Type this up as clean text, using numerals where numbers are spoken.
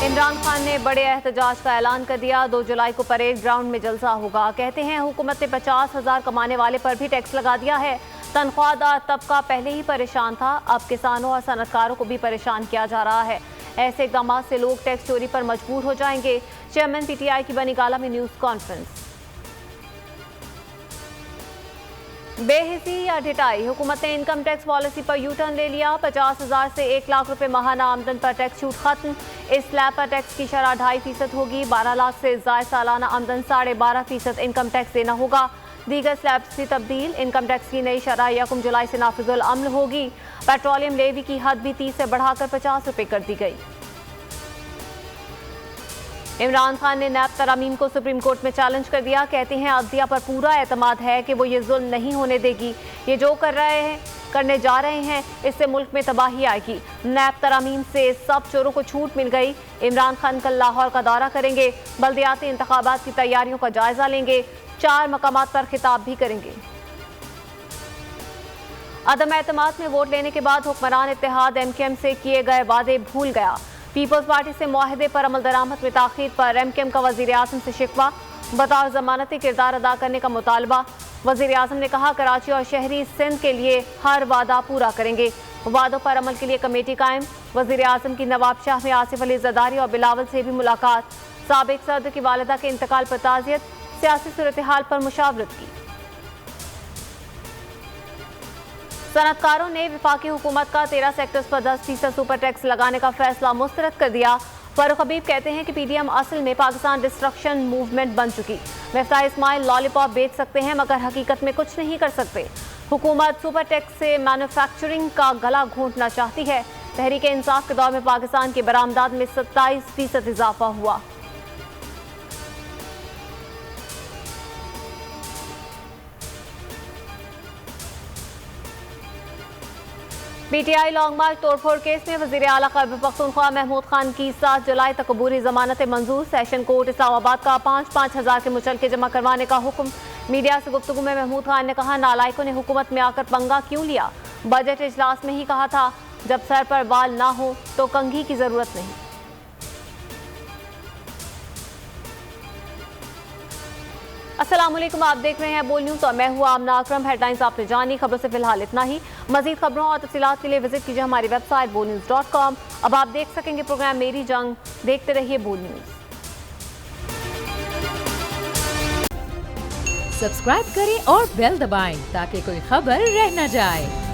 इमरान खान ने बड़े एहतजाज का ऐलान कर दिया। 2 जुलाई को परेड ग्राउंड में जलसा होगा। कहते हैं हुकूमत ने 50,000 कमाने वाले पर भी टैक्स लगा दिया है। तनख्वाहदार तबका पहले ही परेशान था, अब किसानों और सनतकारों को भी परेशान किया जा रहा है। ऐसे इकदाम से लोग टैक्स चोरी पर मजबूर हो जाएंगे। चेयरमैन PTI की बनी गाला में न्यूज कॉन्फ्रेंस। बेहिसी या ढिटाई, हुकूमत ने इनकम टैक्स पॉलिसी पर यू टर्न ले लिया। 50,000 से 1 लाख रुपए माहाना आमदन पर टैक्स छूट खत्म। इस स्लैब पर टैक्स की शरह 2.5% होगी। 12 लाख से ज़ायद सालाना आमदन 12.5% इनकम टैक्स देना होगा। दीगर स्लैब्स की तब्दील। इनकम टैक्स की नई शरह 1 जुलाई से नाफिजुल अमल होगी। पेट्रोलियम लेवी की हद भी 30 से बढ़ाकर 50 रुपए कर दी गई। इमरान खान ने नैब तरामीम को सुप्रीम कोर्ट में चैलेंज कर दिया। कहते हैं अदलिया पर पूरा एतमाद है कि वो ये जुल्म नहीं होने देगी। ये जो करने जा रहे हैं इससे मुल्क में तबाही आएगी। नैब तरामीम से सब चोरों को छूट मिल गई। इमरान खान कल लाहौर का दौरा करेंगे। बल्दियाती इंतखाबात की तैयारियों का जायजा लेंगे। 4 मकामात पर खिताब भी करेंगे। अदम एतमाद में वोट लेने के बाद हुक्मरान इत्तेहाद MKM से किए गए वादे भूल गया। पीपल्स पार्टी से मुआहदे पर अमल दरामद में ताखीर पर MKM का वजीर आजम से शिकवा। बतौर जमानती किरदार अदा करने का मुतालबा। वजीर आजम ने कहा कराची और शहरी सिंध के लिए हर वादा पूरा करेंगे। वादों पर अमल के लिए कमेटी कायम। वजीर आजम की नवाब शाह में आसिफ अली जरदारी और बिलावल से भी मुलाकात। साबिक सदर की वालिदा के इंतकाल पर ताज़ियत। सियासी सूरत हाल पर मुशावरत की। सनतकारों ने वफाकी हुकूमत का 13 सेक्टर्स पर 10% सुपर टैक्स लगाने का फैसला मुस्तरद कर दिया। फारूक हबीब कहते हैं कि PDM असल में पाकिस्तान डिस्ट्रक्शन मूवमेंट बन चुकी। मिफ्ताह इस्माइल लॉलीपॉप बेच सकते हैं मगर हकीकत में कुछ नहीं कर सकते। हुकूमत सुपर टैक्स से मैन्युफैक्चरिंग का गला घोंटना चाहती है। तहरीक इंसाफ के दौर में पाकिस्तान की बरामदात में 27% इजाफा हुआ। PTI लॉन्ग मार्च तोड़फोड़ केस में वजीर आला खैबर पख्तूनख्वा महमूद खान की 7 जुलाई तक अबूरी जमानत मंजूर। सेशन कोर्ट इस्लामाबाद का 5-5 हज़ार के मुचलके जमा करवाने का हुक्म। मीडिया से गुफ्तगू में महमूद खान ने कहा नालायकों ने हुकूमत में आकर पंगा क्यों लिया। बजट इजलास में ही कहा था जब सर पर बाल ना हो तो कंघी की जरूरत नहीं। अस्सलाम वालेकुम, आप देख रहे हैं बोल न्यूज़ और मैं हूँ आमना अकरम। हेडलाइंस आपने जानी, खबरों से फिलहाल इतना ही। मजीद खबरों और तफसीलात के लिए विजिट कीजिए हमारी वेबसाइट bolnews.com। अब आप देख सकेंगे प्रोग्राम मेरी जंग। देखते रहिए बोल न्यूज़। सब्सक्राइब करें और बेल दबाएं ताकि कोई खबर रह न जाए।